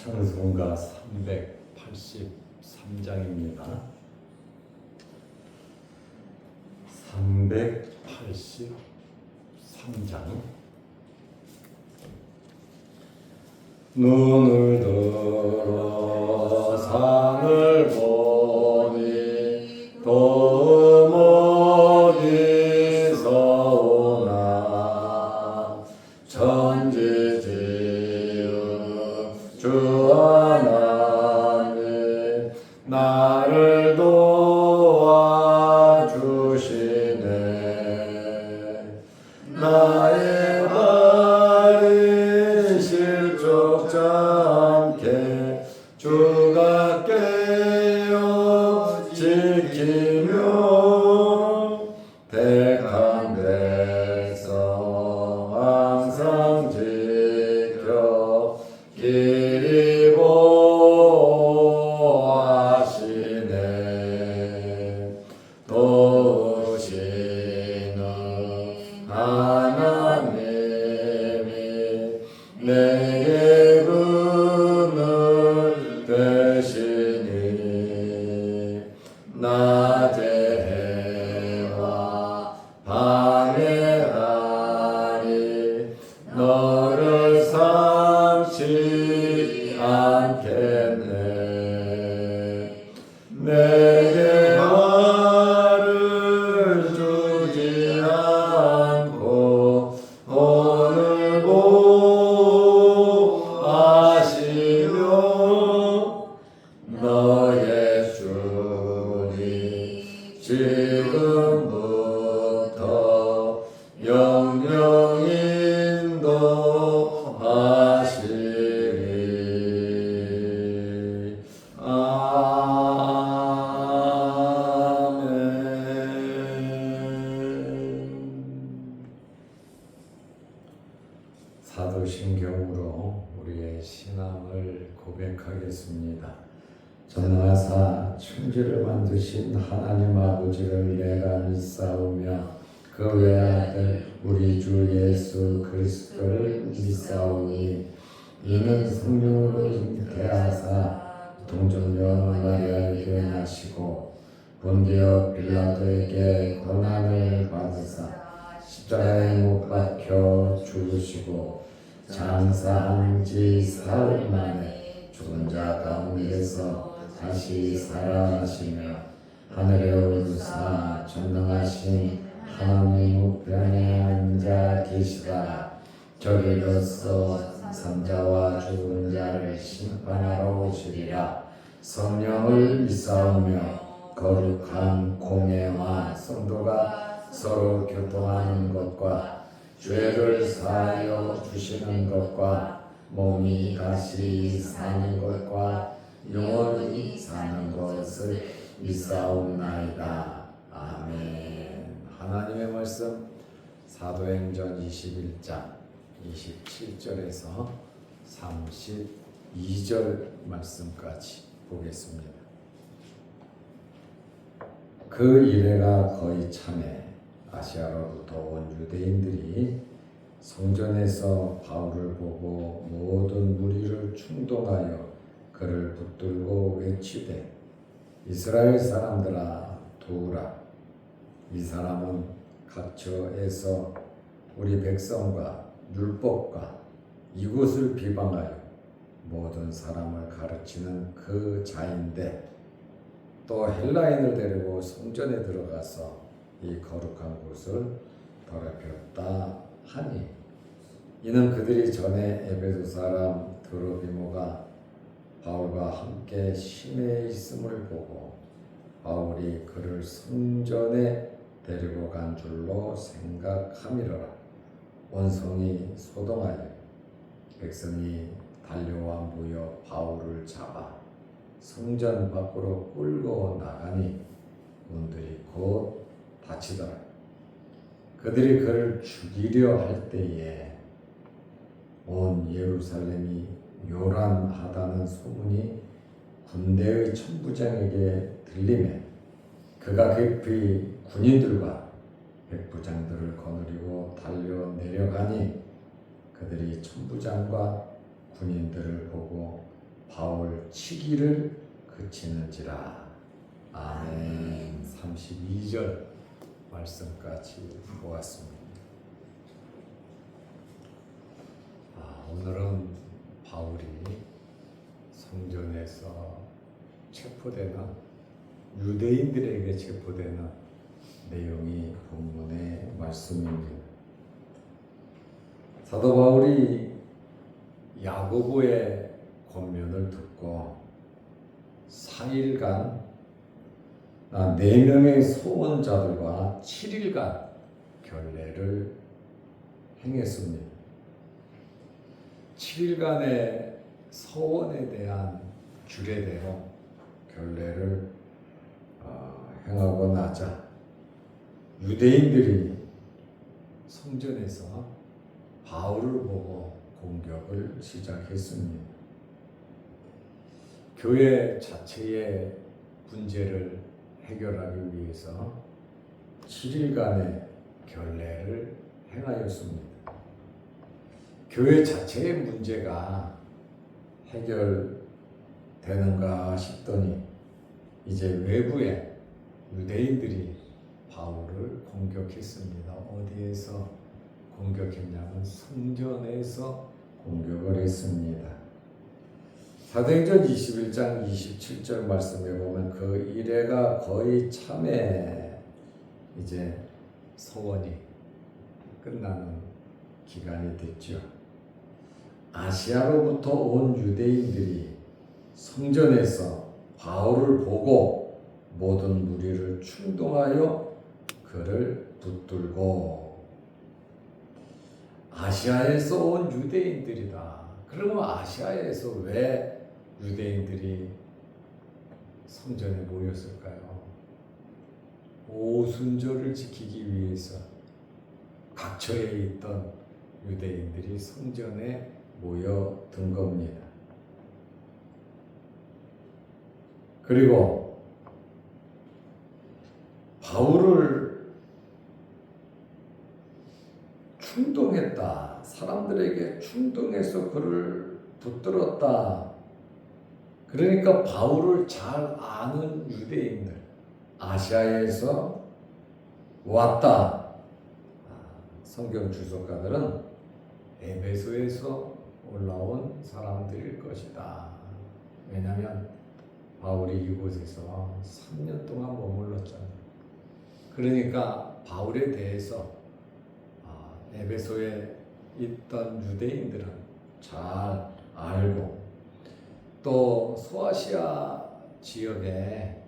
찬송가 383장입니다. 383장. 눈을 들어 산을 보니 도움 어디서 오나. 천지지은 주 하나님 나를 도와주시네. 나의 발이 실족지 않게 주가 깨어 지키며 택한 백성 항상 지켜 길이 보호하시네. 도우시는 하나님이 내게 그늘 되시니 낮에 해와 밤에 달이 너를 삼지 않겠네. 내게 말을 주지 않고 오늘 보호하시며 너의 주님 지금부터 영영 인도하시리. 아멘. 사도신경으로 우리의 신앙을 고백하겠습니다. 전능하사 천지를 만드신 하나님 아버지를 내가 믿사오며 그 외아들 우리 주 예수 그리스도를 믿사오니 이는 성령으로 잉태하사 동정녀 마리아를 변하시고 본디오 빌라도에게 고난을 받으사 십자가에 못 박혀 죽으시고 장사한 지 사흘 만에 죽은 자 가운데서 다시 살아나시며 하늘에 오르사 전능하신 하나님 우편에 앉아 계시다. 저리로서 산자와 죽은 자를 심판하러 오시리라. 성령을 믿사오며 거룩한 공예와 성도가 서로 교통하는 것과 죄를 사하여 주시는 것과 몸이 다시 사는 것과 영원히 사는 것을 믿사옵나이다. 아멘. 하나님의 말씀 사도행전 21장 27절에서 32절 말씀까지 보겠습니다. 그 이래가 거의 참에 아시아로부터 온 유대인들이 성전에서 바울을 보고 모든 무리를 충동하여 그를 붙들고 외치되 이스라엘 사람들아 도우라. 이 사람은 각처에서 우리 백성과 율법과 이곳을 비방하여 모든 사람을 가르치는 그 자인데 또 헬라인을 데리고 성전에 들어가서 이 거룩한 곳을 더럽혔다 하니 이는 그들이 전에 에베소 사람 드로비모가 바울과 함께 심해 있음을 보고 바울이 그를 성전에 데리고 간 줄로 생각함이로라. 원성이 소동하여 백성이 달려와 모여 바울을 잡아 성전 밖으로 끌고 나가니 문들이 곧 닫히더라. 그들이 그를 죽이려 할 때에 온 예루살렘이 요란하다는 소문이 군대의 천부장에게 들리매 그가 급히 군인들과 백부장들을 거느리고 달려 내려가니 그들이 천부장과 군인들을 보고 바울 치기를 그치는지라. 아멘. 32절 말씀까지 보았습니다. 오늘은 바울이 성전에서 체포되는, 유대인들에게 체포되는 내용이 본문의 말씀입니다. 사도 바울이 야고보의 권면을 듣고 4일간 4명의 소원자들과 7일간 결례를 행했습니다. 7일간의 서원에 대한 규례대로 결례를 행하고 나자 유대인들이 성전에서 바울을 보고 공격을 시작했습니다. 교회 자체의 문제를 해결하기 위해서 7일간의 결례를 행하였습니다. 교회 자체의 문제가 해결되는가 싶더니 이제 외부의 유대인들이 바울을 공격했습니다. 어디에서 공격했냐면 성전에서 공격을 했습니다. 사도행전 21장 27절 말씀에 보면 그 이래가 거의 참에 이제 소원이 끝나는 기간이 됐죠. 아시아로부터 온 유대인들이 성전에서 바울을 보고 모든 무리를 충동하여 그를 붙들고. 아시아에서 온 유대인들이다. 그러면 아시아에서 왜 유대인들이 성전에 모였을까요? 오순절을 지키기 위해서 각처에 있던 유대인들이 성전에 모여든 겁니다. 그리고 바울을 충동했다. 사람들에게 충동해서 그를 붙들었다. 그러니까 바울을 잘 아는 유대인들, 아시아에서 왔다. 성경 주석가들은 에베소에서 올라온 사람들일 것이다. 왜냐하면 바울이 이곳에서 3년 동안 머물렀잖아요. 그러니까 바울에 대해서 에베소에 있던 유대인들은 잘 알고, 또 소아시아 지역에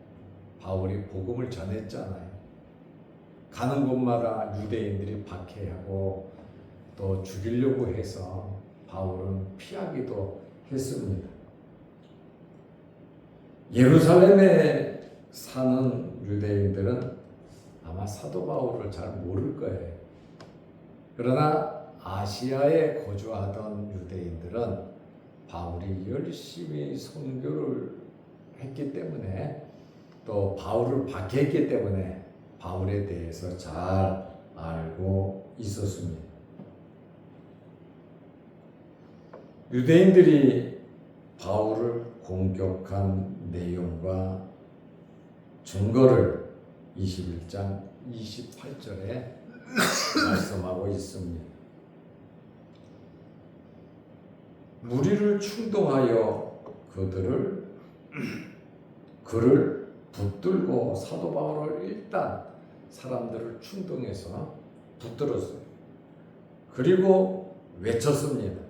바울이 복음을 전했잖아요. 가는 곳마다 유대인들이 박해하고 또 죽이려고 해서 바울은 피하기도 했습니다. 예루살렘에 사는 유대인들은 아마 사도 바울을 잘 모를 거예요. 그러나 아시아에 거주하던 유대인들은 바울이 열심히 선교를 했기 때문에, 또 바울을 박해했기 때문에 바울에 대해서 잘 알고 있었습니다. 유대인들이 바울을 공격한 내용과 증거를 21장 28절에 말씀하고 있습니다. 무리를 충동하여 그를 붙들고, 사도 바울을 일단 사람들을 충동해서 붙들었어요. 그리고 외쳤습니다.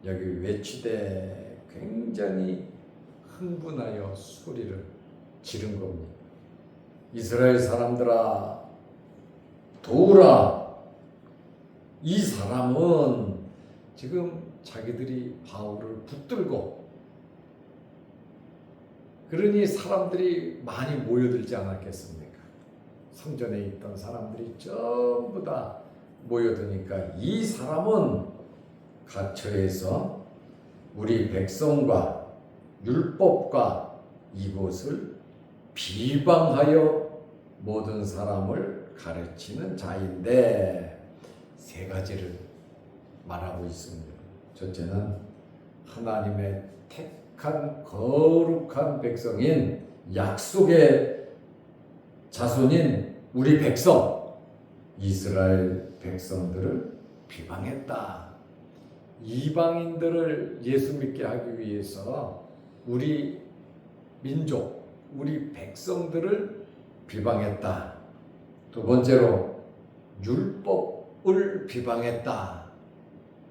여기 외치되 굉장히 흥분하여 소리를 지른 겁니다. 이스라엘 사람들아, 도우라. 이 사람은 지금 자기들이 바울을 붙들고, 그러니 사람들이 많이 모여들지 않았겠습니까? 성전에 있던 사람들이 전부 다 모여드니까 이 사람은 각처에서 우리 백성과 율법과 이곳을 비방하여 모든 사람을 가르치는 자인데, 세 가지를 말하고 있습니다. 첫째는 하나님의 택한 거룩한 백성인 약속의 자손인 우리 백성 이스라엘 백성들을 비방했다. 이방인들을 예수 믿게 하기 위해서 우리 민족, 우리 백성들을 비방했다. 두 번째로 율법을 비방했다.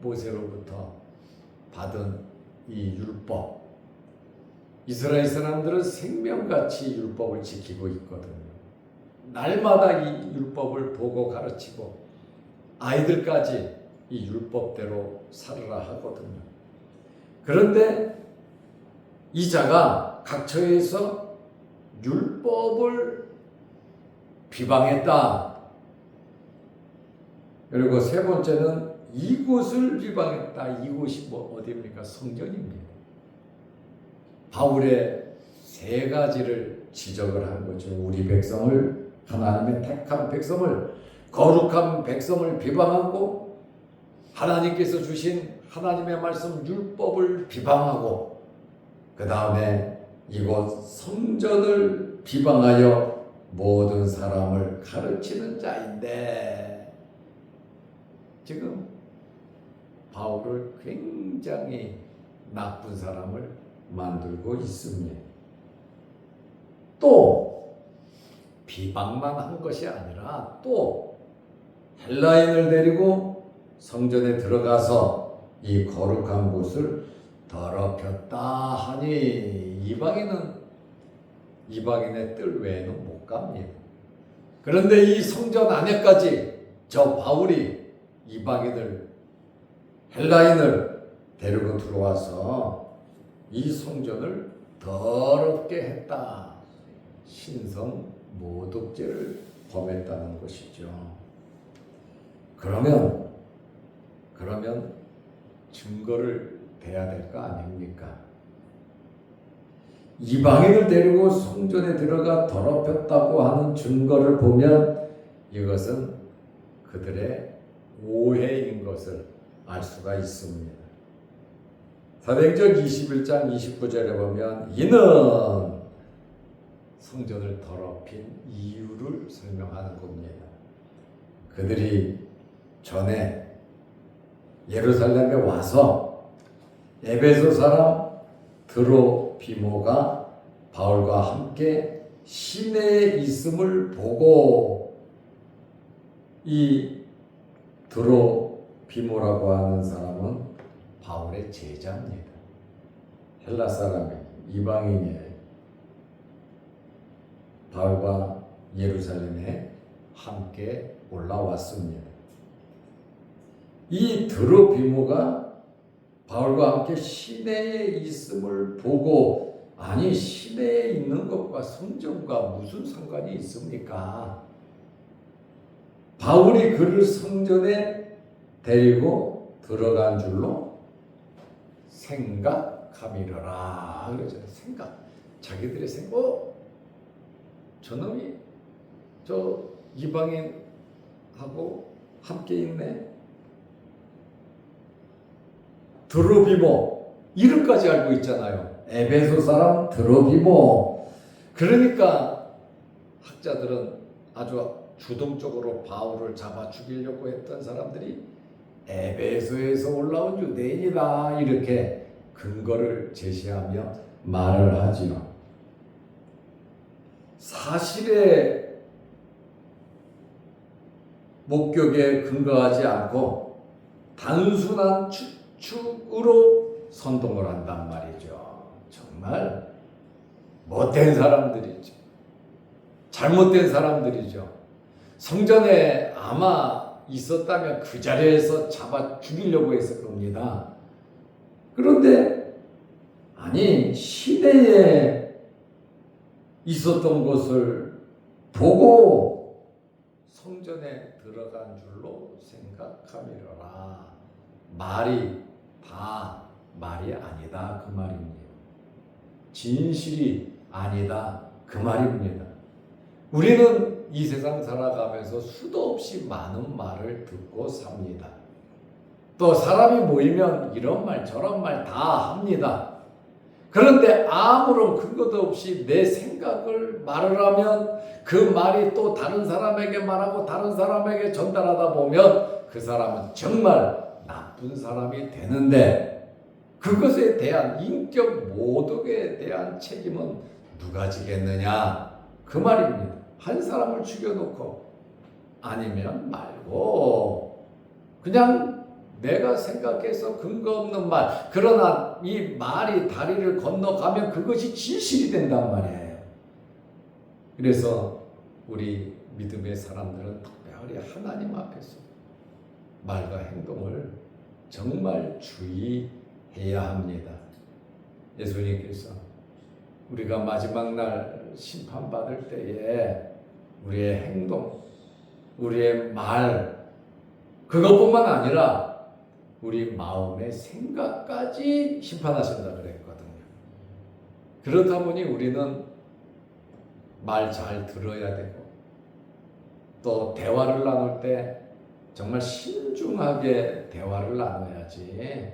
모세로부터 받은 이 율법. 이스라엘 사람들은 생명같이 율법을 지키고 있거든요. 날마다 이 율법을 보고 가르치고 아이들까지 이 율법대로 살으라 하거든요. 그런데 이 자가 각처에서 율법을 비방했다. 그리고 세 번째는 이곳을 비방했다. 이곳이 어디입니까? 성전입니다. 바울의 세 가지를 지적을 한 거죠. 우리 백성을, 하나님의 택한 백성을, 거룩한 백성을 비방하고 하나님께서 주신 하나님의 말씀 율법을 비방하고 그 다음에 이곳 성전을 비방하여 모든 사람을 가르치는 자인데 지금 바울을 굉장히 나쁜 사람을 만들고 있습니다. 또 비방만 한 것이 아니라 또 헬라인을 데리고 성전에 들어가서 이 거룩한 곳을 더럽혔다 하니 이방인의 뜰 외에는 못 갑니다. 그런데 이 성전 안에까지 저 바울이 이방인을, 헬라인을 데리고 들어와서 이 성전을 더럽게 했다. 신성 모독죄를 범했다는 것이죠. 그러면 증거를 대야 될 거 아닙니까? 이방인을 데리고 성전에 들어가 더럽혔다고 하는 증거를 보면 이것은 그들의 오해인 것을 알 수가 있습니다. 사도행전 21장 29절에 보면 이는 성전을 더럽힌 이유를 설명하는 겁니다. 그들이 전에 예루살렘에 와서 에베소 사람 드로피모가 바울과 함께 시내에 있음을 보고 이 드로피모라고 하는 사람은 바울의 제자입니다. 헬라 사람이 이방인이 바울과 예루살렘에 함께 올라왔습니다. 이 드로피모가 바울과 함께 시내에 있음을 보고 아니 시내에 있는 것과 성전과 무슨 상관이 있습니까? 바울이 그를 성전에 데리고 들어간 줄로 생각함이러라 그러잖아요. 자기들의 생각. 저놈이 저 이방인하고 함께 있네. 드로피모 이름까지 알고 있잖아요. 에베소 사람 드로피모. 그러니까 학자들은 아주 주동적으로 바울을 잡아 죽이려고 했던 사람들이 에베소에서 올라온 유대인이다 이렇게 근거를 제시하며 말을 하지요. 사실의 목격에 근거하지 않고 단순한 추측으로 선동을 한단 말이죠. 정말 못된 사람들이죠. 잘못된 사람들이죠. 성전에 아마 있었다면 그 자리에서 잡아 죽이려고 했을 겁니다. 그런데 아니 시내에 있었던 것을 보고 성전에 들어간 줄로 생각함이로라. 말이 다 말이 아니다 그 말입니다. 진실이 아니다 그 말입니다. 우리는 이 세상 살아가면서 수도 없이 많은 말을 듣고 삽니다. 또 사람이 모이면 이런 말 저런 말 다 합니다. 그런데 아무런 근거도 없이 내 생각을 말을 하면 그 말이 또 다른 사람에게 말하고 다른 사람에게 전달하다 보면 그 사람은 정말 나쁜 사람이 되는데 그것에 대한 인격 모독에 대한 책임은 누가 지겠느냐? 그 말입니다. 한 사람을 죽여놓고 아니면 말고 그냥 내가 생각해서 근거 없는 말, 그러나 이 말이 다리를 건너가면 그것이 진실이 된단 말이에요. 그래서 우리 믿음의 사람들은 특별히 하나님 앞에서 말과 행동을 정말 주의해야 합니다. 예수님께서 우리가 마지막 날 심판받을 때에 우리의 행동, 우리의 말, 그것뿐만 아니라 우리 마음의 생각까지 심판하신다 그랬거든요. 그렇다 보니 우리는 말 잘 들어야 되고 또 대화를 나눌 때 정말 신중하게 대화를 나눠야지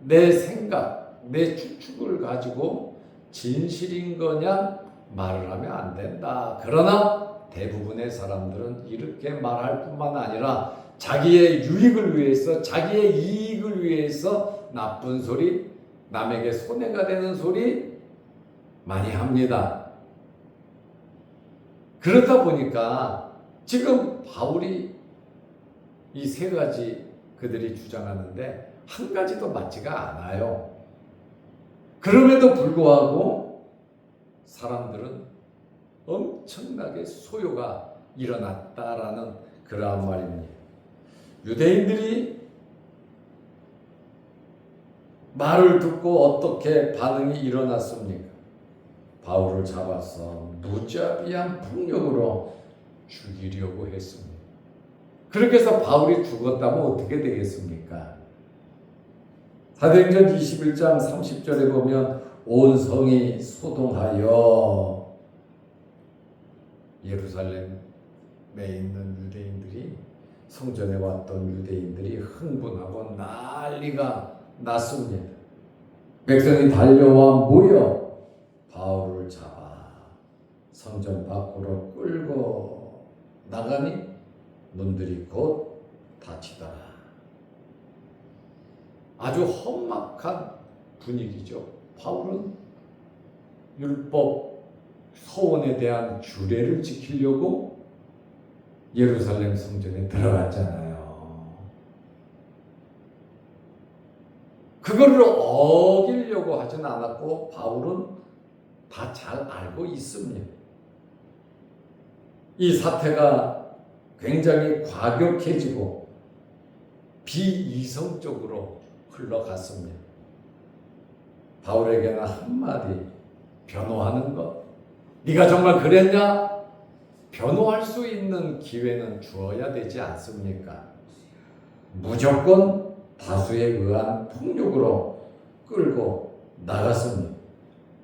내 생각, 내 추측을 가지고 진실인 거냐 말을 하면 안 된다. 그러나 대부분의 사람들은 이렇게 말할 뿐만 아니라 자기의 유익을 위해서, 자기의 이익을 위해서 나쁜 소리, 남에게 손해가 되는 소리 많이 합니다. 그렇다 보니까 지금 바울이 이 세 가지 그들이 주장하는데 한 가지도 맞지가 않아요. 그럼에도 불구하고 사람들은 엄청나게 소요가 일어났다라는 그러한 말입니다. 유대인들이 말을 듣고 어떻게 반응이 일어났습니까? 바울을 잡아서 무자비한 폭력으로 죽이려고 했습니다. 그렇게 해서 바울이 죽었다면 어떻게 되겠습니까? 사도행전 21장 30절에 보면 온 성이 소동하여 예루살렘에 있는 유대인들이, 성전에 왔던 유대인들이 흥분하고 난리가 났습니다. 백성이 달려와 모여 바울을 잡아 성전 밖으로 끌고 나가니 문들이 곧 닫히더라. 아주 험악한 분위기죠. 바울은 율법 서원에 대한 규례를 지키려고 예루살렘 성전에 들어갔잖아요. 그거를 어기려고 하진 않았고 바울은 다 잘 알고 있습니다. 이 사태가 굉장히 과격해지고 비이성적으로 흘러갔습니다. 바울에게는 한마디 변호하는 것. 네가 정말 그랬냐? 변호할 수 있는 기회는 주어야 되지 않습니까? 무조건 다수에 의한 폭력으로 끌고 나갔습니다.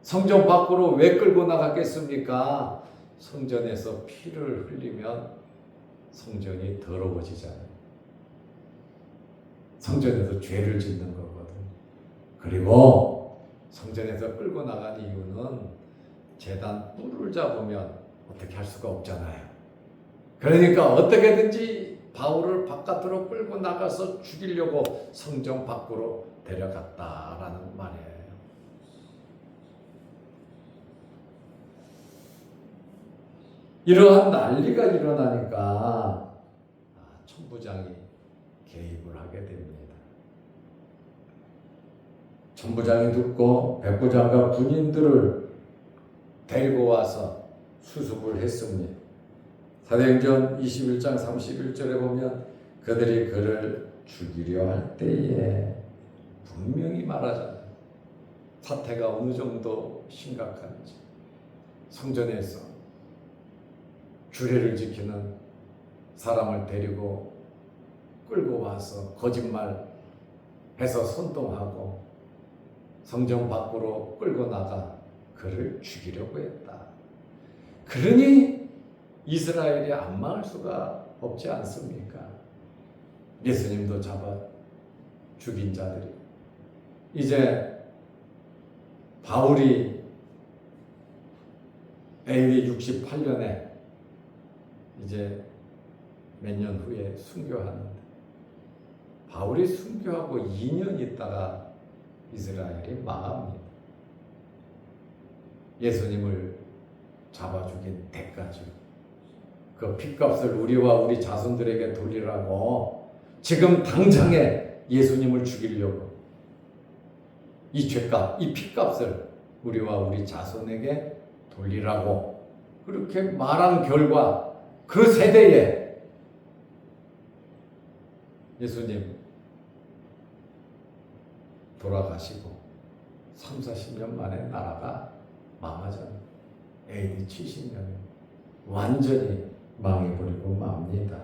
성전 밖으로 왜 끌고 나갔겠습니까? 성전에서 피를 흘리면 성전이 더러워지잖아요. 성전에서 죄를 짓는 거거든요. 그리고 성전에서 끌고 나간 이유는 제단 뿔을 잡으면 어떻게 할 수가 없잖아요. 그러니까 어떻게든지 바울을 바깥으로 끌고 나가서 죽이려고 성전 밖으로 데려갔다라는 말이에요. 이러한 난리가 일어나니까 천부장이 개입을 하게 됩니다. 천부장이 듣고 백부장과 군인들을 데리고 와서 수습을 했습니다. 사도행전 21장 31절에 보면 그들이 그를 죽이려 할 때에 분명히 말하잖아요. 사태가 어느 정도 심각한지. 성전에서 규례를 지키는 사람을 데리고 끌고 와서 거짓말해서 선동하고 성전 밖으로 끌고 나가 그를 죽이려고 했다. 그러니 이스라엘이 안 망할 수가 없지 않습니까? 예수님도 잡아 죽인 자들이 이제 바울이 AD 68년에 이제 몇 년 후에 순교하는데, 바울이 순교하고 2년 있다가 이스라엘이 망합니다. 예수님을 잡아 죽인 대가죠. 그 핏값을 우리와 우리 자손들에게 돌리라고 지금 당장에 예수님을 죽이려고 이 죄값, 이 핏값을 우리와 우리 자손에게 돌리라고 그렇게 말한 결과 그 세대에 예수님 돌아가시고 30-40년 만에 나라가 망하잖아요. AD 70년에 완전히 망해버리고 맙니다.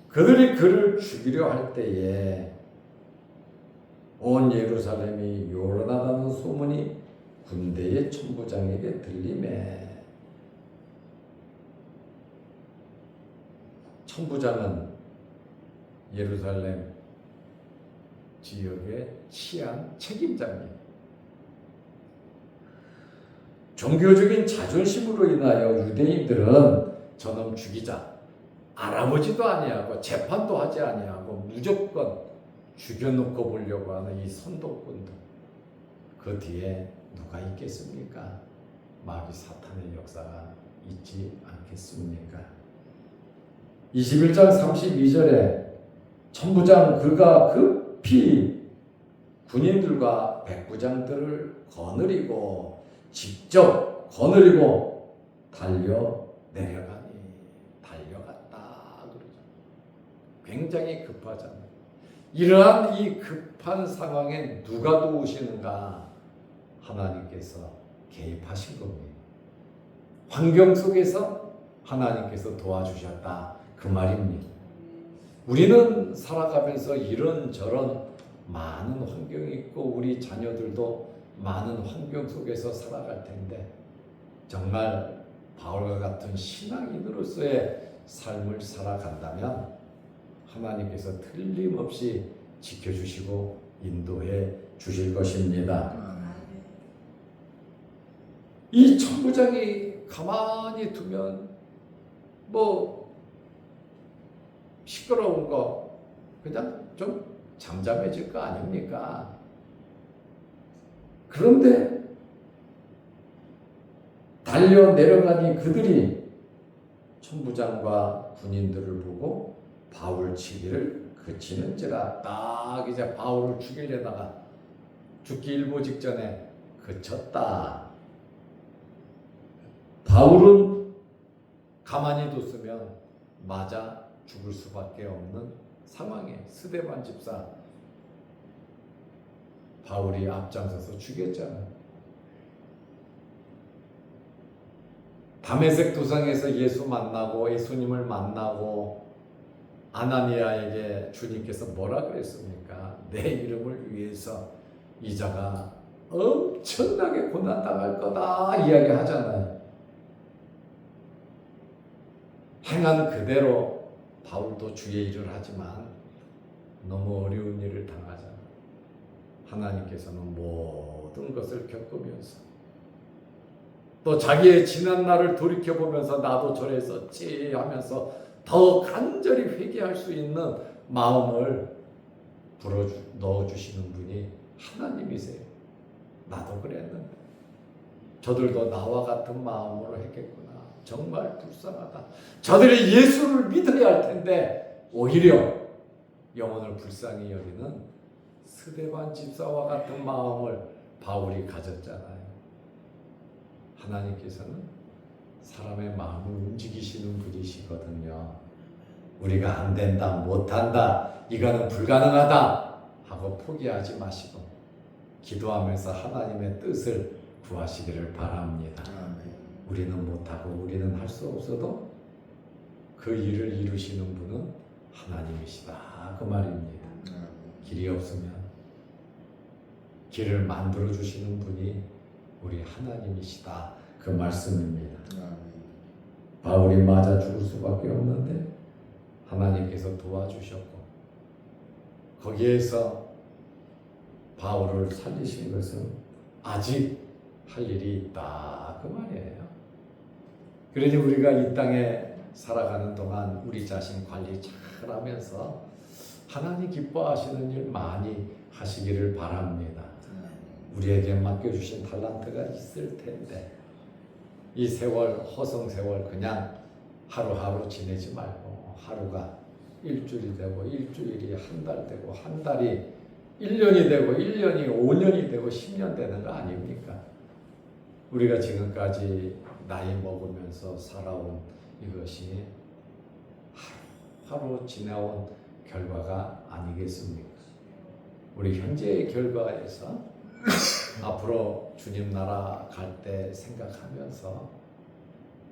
그들이 그를 죽이려 할 때에 온 예루살렘이 요란하다는 소문이 군대의 천부장에게 들리매, 천부장은 예루살렘 지역의 치안 책임자입니다. 종교적인 자존심으로 인하여 유대인들은 저놈 죽이자 알아보지도 아니하고 재판도 하지 아니하고 무조건 죽여놓고 보려고 하는 이 선동꾼들, 그 뒤에 누가 있겠습니까? 마귀 사탄의 역사가 있지 않겠습니까? 21장 32절에 천부장 그가 급히 군인들과 백부장들을 거느리고 직접 거느리고 달려내려가니, 달려갔다 그러죠. 굉장히 급하잖아요. 이러한 이 급한 상황에 누가 도우시는가? 하나님께서 개입하신 겁니다. 환경 속에서 하나님께서 도와주셨다 그 말입니다. 우리는 살아가면서 이런저런 많은 환경이 있고 우리 자녀들도 많은 환경 속에서 살아갈 텐데, 정말 바울과 같은 신앙인으로서의 삶을 살아간다면 하나님께서 틀림없이 지켜주시고 인도해 주실 것입니다. 이 천부장이 가만히 두면 뭐 시끄러운 거 그냥 좀 잠잠해질 거 아닙니까? 그런데 달려 내려가니 그들이 천부장과 군인들을 보고 바울 치기를 그치는지라. 딱 이제 바울을 죽이려다가 죽기 일보 직전에 그쳤다. 바울은 가만히 뒀으면 맞아 죽을 수밖에 없는 상황에 스데반 집사 바울이 앞장서서 죽였잖아요. 다메섹 도상에서 예수 만나고 예수님을 만나고 아나니아에게 주님께서 뭐라 그랬습니까? 내 이름을 위해서 이 자가 엄청나게 고난당할 거다 이야기하잖아요. 행한 그대로 바울도 주의 일을 하지만 너무 어려운 일을 당하잖아요. 하나님께서는 모든 것을 겪으면서 또 자기의 지난 날을 돌이켜보면서 나도 저랬었지 하면서 더 간절히 회개할 수 있는 마음을 넣어주시는 분이 하나님이세요. 나도 그랬는데 저들도 나와 같은 마음으로 했겠구나. 정말 불쌍하다. 저들이 예수를 믿어야 할 텐데 오히려 영혼을 불쌍히 여기는 스데반 집사와 같은 마음을 바울이 가졌잖아요. 하나님께서는 사람의 마음을 움직이시는 분이시거든요. 우리가 안 된다, 못한다, 이거는 불가능하다 하고 포기하지 마시고 기도하면서 하나님의 뜻을 구하시기를 바랍니다. 우리는 못하고 우리는 할 수 없어도 그 일을 이루시는 분은 하나님이시다 그 말입니다. 길이 없으면 길을 만들어 주시는 분이 우리 하나님이시다 그 말씀입니다. 바울이 맞아 죽을 수밖에 없는데 하나님께서 도와주셨고 거기에서 바울을 살리신 것은 아직 할 일이 있다 그 말이에요. 그러니 우리가 이 땅에 살아가는 동안 우리 자신 관리 잘 하면서 하나님 기뻐하시는 일 많이 하시기를 바랍니다. 우리에게 맡겨주신 달란트가 있을 텐데 이 세월, 허송 세월 그냥 하루하루 지내지 말고 하루가 일주일이 되고 일주일이 한 달 되고 한 달이 1년이 되고 1년이 5년이 되고 10년 되는 거 아닙니까? 우리가 지금까지 나이 먹으면서 살아온 이것이 하루하루 지나온 결과가 아니겠습니까? 우리 현재의 결과에서 앞으로 주님 나라 갈 때 생각하면서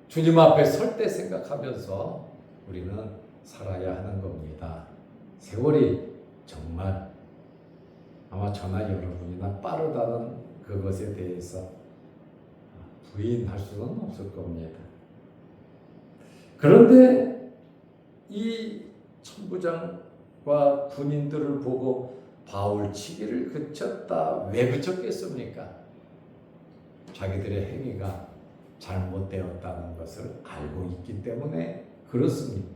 주님 앞에 설 때 생각하면서 우리는 살아야 하는 겁니다. 세월이 정말 아마 저나 여러분이나 빠르다는 그것에 대해서 부인할 수는 없을 겁니다. 그런데 이 천부장과 군인들을 보고 바울 치기를 그쳤다. 왜 그쳤겠습니까? 자기들의 행위가 잘못되었다는 것을 알고 있기 때문에 그렇습니다.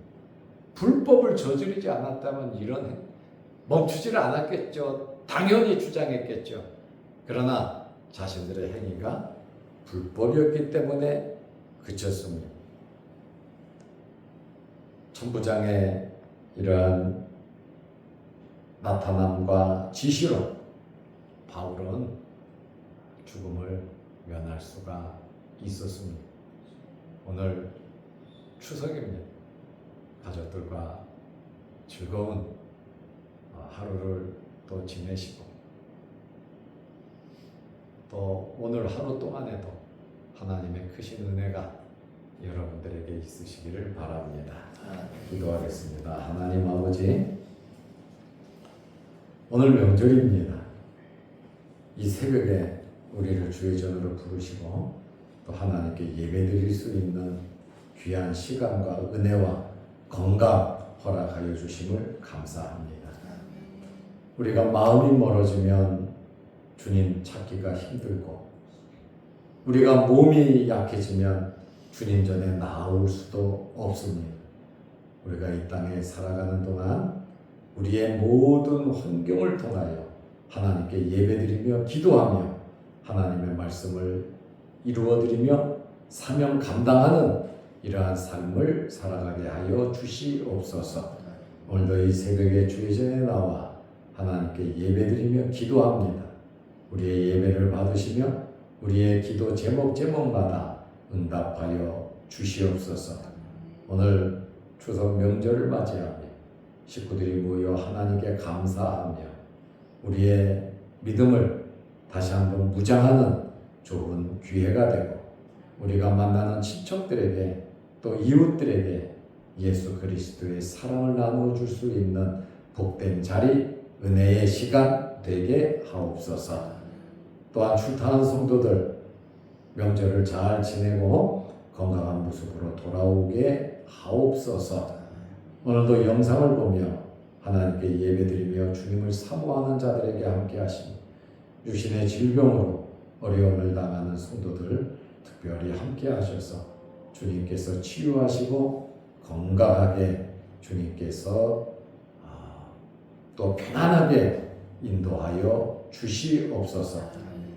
불법을 저지르지 않았다면 이런 행위 멈추지를 않았겠죠. 당연히 주장했겠죠. 그러나 자신들의 행위가 불법이었기 때문에 그쳤습니다. 천부장의 이러한 나타남과 지시로 바울은 죽음을 면할 수가 있었습니다. 오늘 추석입니다. 가족들과 즐거운 하루를 또 지내시고 또 오늘 하루 동안에도 하나님의 크신 은혜가 여러분들에게 있으시기를 바랍니다. 기도하겠습니다. 하나님 아버지, 오늘 명절입니다. 이 새벽에 우리를 주의 전으로 부르시고 또 하나님께 예배드릴 수 있는 귀한 시간과 은혜와 건강 허락하여 주심을 감사합니다. 우리가 마음이 멀어지면 주님 찾기가 힘들고 우리가 몸이 약해지면 주님 전에 나올 수도 없습니다. 우리가 이 땅에 살아가는 동안 우리의 모든 환경을 통하여 하나님께 예배드리며 기도하며 하나님의 말씀을 이루어드리며 사명 감당하는 이러한 삶을 살아가게 하여 주시옵소서. 오늘도 이 새벽에 주의 전에 나와 하나님께 예배드리며 기도합니다. 우리의 예배를 받으시며 우리의 기도 제목마다 응답하여 주시옵소서. 오늘 추석 명절을 맞이하며 식구들이 모여 하나님께 감사하며 우리의 믿음을 다시 한번 무장하는 좋은 기회가 되고 우리가 만나는 친척들에게 또 이웃들에게 예수 그리스도의 사랑을 나누어 줄 수 있는 복된 자리, 은혜의 시간 되게 하옵소서. 또한 출타한 성도들 명절을 잘 지내고 건강한 모습으로 돌아오게 하옵소서. 오늘도 영상을 보며 하나님께 예배드리며 주님을 사모하는 자들에게 함께 하시니 육신의 질병으로 어려움을 당하는 성도들 특별히 함께 하셔서 주님께서 치유하시고 건강하게 주님께서 또 편안하게 인도하여 주시옵소서.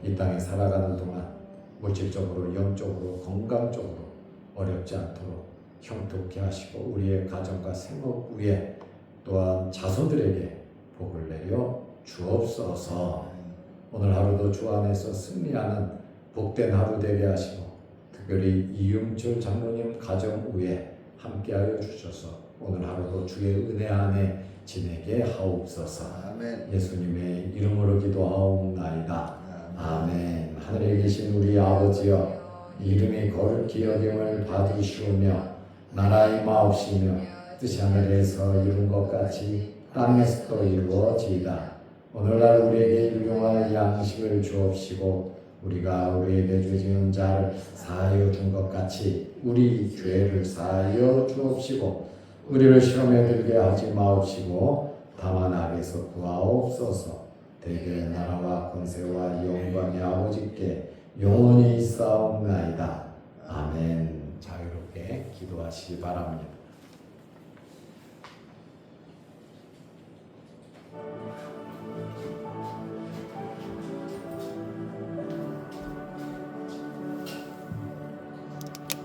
이 땅에 살아가는 동안 물질적으로 영적으로 건강적으로 어렵지 않도록 형통케 하시고 우리의 가정과 생업 위에 또한 자손들에게 복을 내려 주옵소서. 오늘 하루도 주 안에서 승리하는 복된 하루 되게 하시고 특별히 이윤철 장로님 가정 위에 함께하여 주셔서 오늘 하루도 주의 은혜 안에 지내게 하옵소서. 아멘. 예수님의 이름으로 기도하옵나이다. 아멘. 하늘에 계신 우리 아버지여, 이름이 거룩히 여김을 받으시오며 나라의 마옵시며 뜻이 하늘에서 이룬 것 같이 땅에서도 이루어지이다. 오늘날 우리에게 일용할 양식을 주옵시고 우리가 우리에게 죄 지은 자를 사하여 준 것 같이 우리 죄를 사하여 주옵시고 우리를 시험에 들게 하지 마옵시고 다만 악에서 구하옵소서. 대개 나라와 권세와 영광이 아버지께 영원히 있사옵나이다. 아멘. 자유롭게 기도하시기 바랍니다.